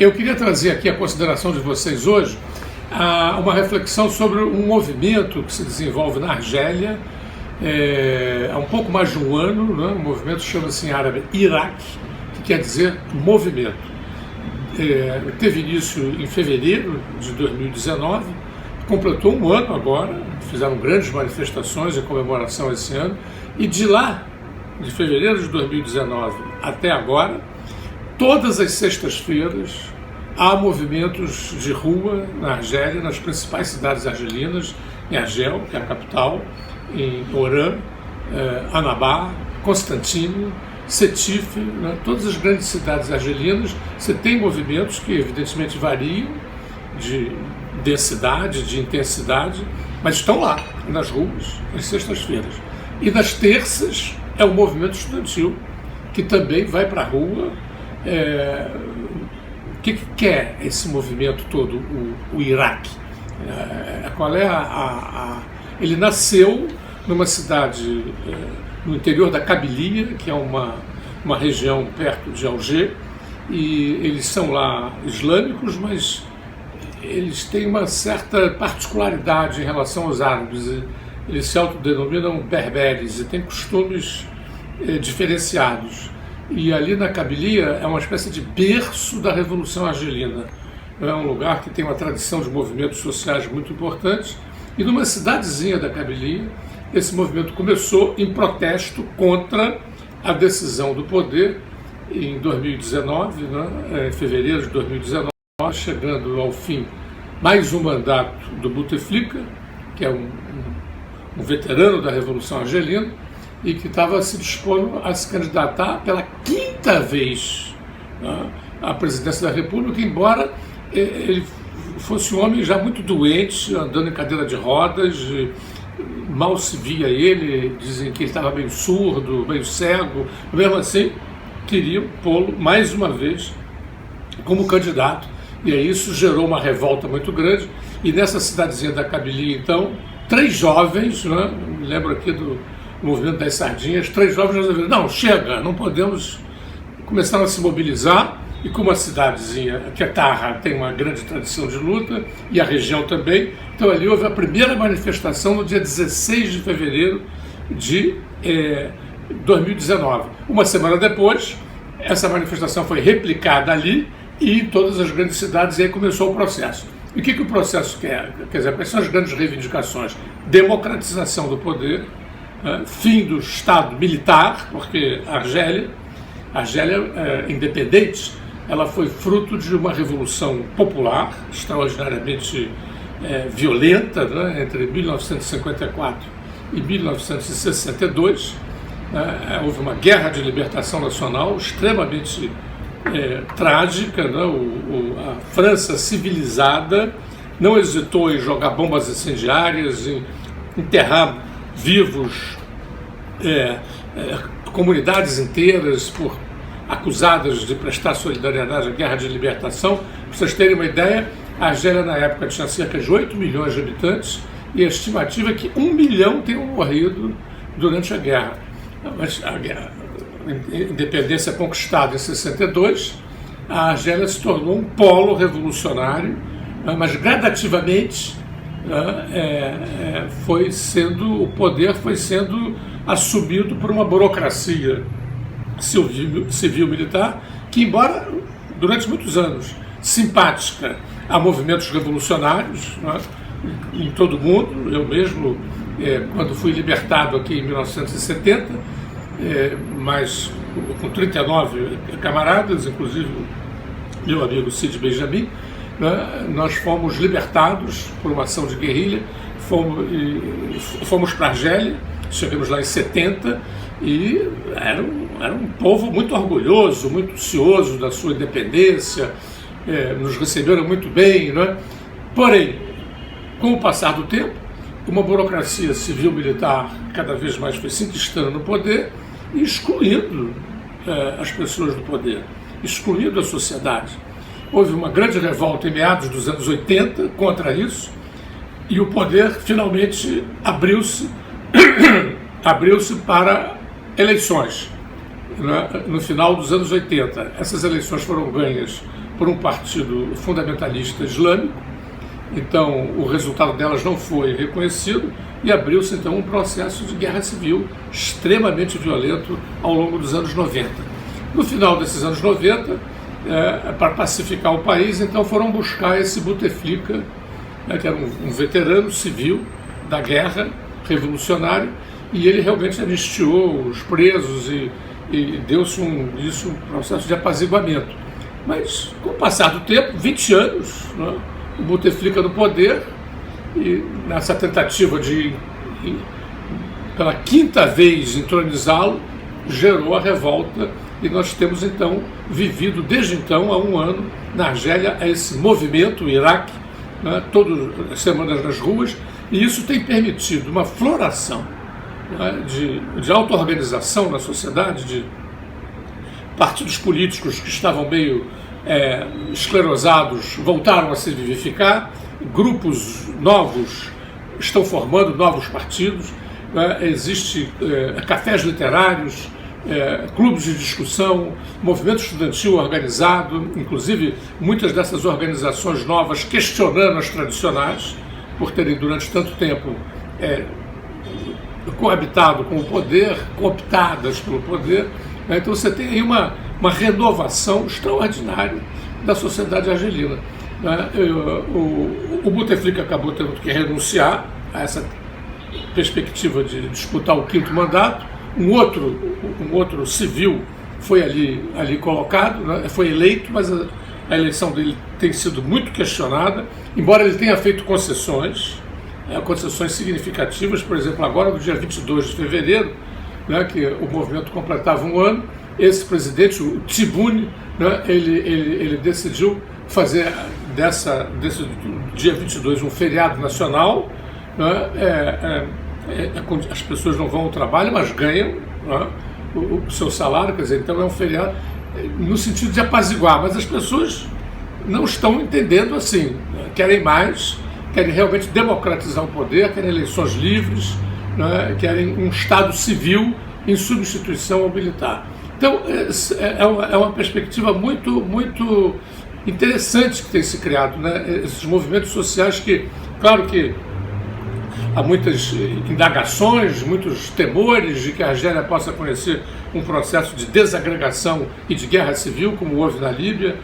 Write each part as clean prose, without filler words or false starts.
eu queria trazer aqui a consideração de vocês hoje uma reflexão sobre um movimento que se desenvolve na Argélia há um pouco mais de um ano, né? Um movimento chama-se em árabe Iraque, que quer dizer movimento. Teve início em fevereiro de 2019, completou um ano agora, fizeram grandes manifestações em comemoração esse ano, e de lá, de fevereiro de 2019 até agora, todas as sextas-feiras há movimentos de rua na Argélia, nas principais cidades argelinas, em Argel, que é a capital, em Oran, Annaba, Constantino, Sétif, né? Todas as grandes cidades argelinas. Você tem movimentos que evidentemente variam de densidade, de intensidade, mas estão lá, nas ruas, nas sextas-feiras. E nas terças é o movimento estudantil, que também vai para a rua. O que quer esse movimento todo, o Iraque? Qual é Ele nasceu numa cidade no interior da Cabilia, que é uma região perto de Alger, e eles são lá islâmicos, mas eles têm uma certa particularidade em relação aos árabes. Eles se autodenominam berberes e têm costumes diferenciados. E ali na Cabilia é uma espécie de berço da Revolução Argelina. É um lugar que tem uma tradição de movimentos sociais muito importantes. E numa cidadezinha da Cabilia, esse movimento começou em protesto contra a decisão do poder em 2019, né, em fevereiro de 2019, chegando ao fim mais um mandato do Bouteflika, que é um veterano da Revolução Argelina, e que estava se dispondo a se candidatar pela quinta vez, né, à presidência da República, embora ele fosse um homem já muito doente, andando em cadeira de rodas, mal se via ele, dizem que ele estava meio surdo, meio cego, mesmo assim queriam pô-lo mais uma vez como candidato, e aí isso gerou uma revolta muito grande. E nessa cidadezinha da Cabilia, então, 3 jovens, né, me lembro aqui do movimento das sardinhas, 3 jovens resolveram, não, chega, não podemos, começaram a se mobilizar. E como a cidadezinha, que é Tarra, tem uma grande tradição de luta, e a região também, então ali houve a primeira manifestação no dia 16 de fevereiro de 2019. Uma semana depois, essa manifestação foi replicada ali e em todas as grandes cidades, e aí começou o processo. E o que o processo quer? Quer dizer, quais são as grandes reivindicações? Democratização do poder, fim do Estado militar, porque a Argélia independente, ela foi fruto de uma revolução popular, extraordinariamente violenta, né, entre 1954 e 1962. Houve uma guerra de libertação nacional extremamente trágica, né? A França civilizada não hesitou em jogar bombas incendiárias, em enterrar vivos comunidades inteiras acusadas de prestar solidariedade à guerra de libertação. Para vocês terem uma ideia, a Argélia na época tinha cerca de 8 milhões de habitantes e a estimativa é que 1 milhão tenham morrido durante a guerra. Mas a independência conquistada em 62, a Argélia se tornou um polo revolucionário, mas gradativamente o poder foi sendo assumido por uma burocracia civil-militar que, embora durante muitos anos simpática a movimentos revolucionários, né, em todo o mundo, eu mesmo, quando fui libertado aqui em 1970, mas com 39 camaradas, inclusive meu amigo Cid Benjamin, né, nós fomos libertados por uma ação de guerrilha, fomos para a Argélia, chegamos lá em 70 e era um povo muito orgulhoso, muito cioso da sua independência, nos receberam muito bem, né? Porém, com o passar do tempo, uma burocracia civil-militar cada vez mais foi se enquistando no poder e excluindo as pessoas do poder, excluindo a sociedade. Houve uma grande revolta em meados dos anos 80 contra isso, e o poder finalmente abriu-se para eleições, né, no final dos anos 80. Essas eleições foram ganhas por um partido fundamentalista islâmico. Então, o resultado delas não foi reconhecido e abriu-se, então, um processo de guerra civil extremamente violento ao longo dos anos 90. No final desses anos 90, para pacificar o país, então, foram buscar esse Bouteflika, que era um veterano civil da guerra, revolucionário, e ele realmente anistiou os presos e deu-se um processo de apaziguamento. Mas, com o passar do tempo, 20 anos, né, o Bouteflika no poder, e nessa tentativa de, pela quinta vez, entronizá-lo, gerou a revolta, e nós temos, então, vivido, desde então, há um ano, na Argélia, esse movimento, o Iraque, né, todas as semanas nas ruas, e isso tem permitido uma floração, né, de auto-organização na sociedade, de partidos políticos que estavam meio esclerosados voltaram a se vivificar, grupos novos estão formando novos partidos, né, existe cafés literários, clubes de discussão, movimento estudantil organizado, inclusive muitas dessas organizações novas questionando as tradicionais, por terem durante tanto tempo coabitado com o poder, cooptadas pelo poder. Então você tem aí uma renovação extraordinária da sociedade argelina. O Bouteflika acabou tendo que renunciar a essa perspectiva de disputar o quinto mandato. Um outro civil foi ali colocado, né? Foi eleito, mas a eleição dele tem sido muito questionada, embora ele tenha feito concessões significativas. Por exemplo, agora no dia 22 de fevereiro, né, que o movimento completava um ano, esse presidente, o Tebboune, né, ele decidiu fazer desse dia 22 um feriado nacional, né, as pessoas não vão ao trabalho, mas ganham, né, o seu salário, quer dizer, então é um feriado no sentido de apaziguar, mas as pessoas não estão entendendo assim, né, querem mais, querem realmente democratizar o poder, querem eleições livres, né, querem um Estado civil em substituição ao militar. Então, é uma perspectiva muito, muito interessante que tem se criado, né? Esses movimentos sociais que, claro que há muitas indagações, muitos temores de que a Argélia possa conhecer um processo de desagregação e de guerra civil, como houve na Líbia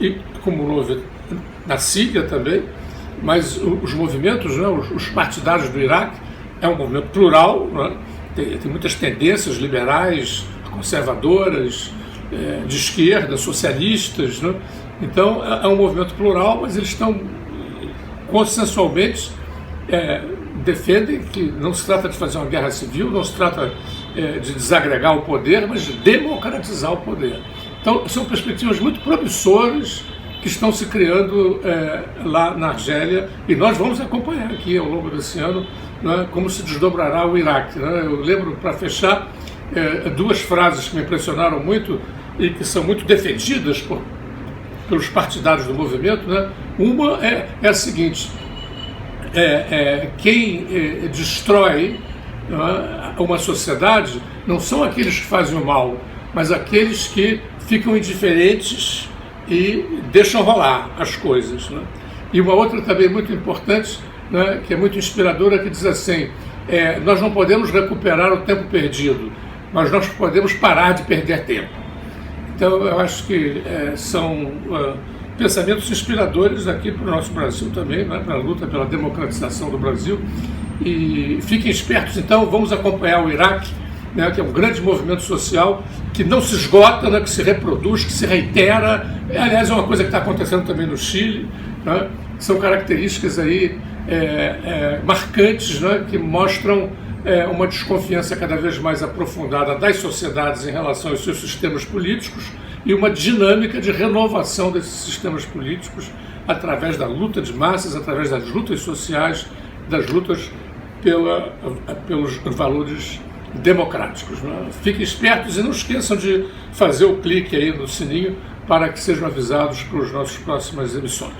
e como houve na Síria também, mas os movimentos, né, os partidários do Iraque, é um movimento plural, né? Tem muitas tendências liberais, conservadoras, de esquerda, socialistas, né? Então é um movimento plural, mas eles estão consensualmente defendem que não se trata de fazer uma guerra civil, não se trata de desagregar o poder, mas de democratizar o poder. Então são perspectivas muito promissoras que estão se criando lá na Argélia, e nós vamos acompanhar aqui ao longo desse ano, né, como se desdobrará o Iraque, né? Eu lembro, para fechar, duas frases que me impressionaram muito e que são muito defendidas pelos partidários do movimento, né? Uma é a seguinte: quem destrói, né, uma sociedade não são aqueles que fazem o mal, mas aqueles que ficam indiferentes e deixam rolar as coisas, né? E uma outra também muito importante, né, que é muito inspiradora, que diz assim: nós não podemos recuperar o tempo perdido, mas nós podemos parar de perder tempo. Então eu acho que são pensamentos inspiradores aqui para o nosso Brasil também, né, para a luta pela democratização do Brasil. E fiquem espertos, então, vamos acompanhar o Iraque, né, que é um grande movimento social que não se esgota, né, que se reproduz, que se reitera. Aliás, é uma coisa que está acontecendo também no Chile, né? São características aí marcantes, né, que mostram uma desconfiança cada vez mais aprofundada das sociedades em relação aos seus sistemas políticos e uma dinâmica de renovação desses sistemas políticos através da luta de massas, através das lutas sociais, das lutas pelos valores democráticos, né? Fiquem espertos e não esqueçam de fazer o clique aí no sininho para que sejam avisados para as nossas próximas emissões.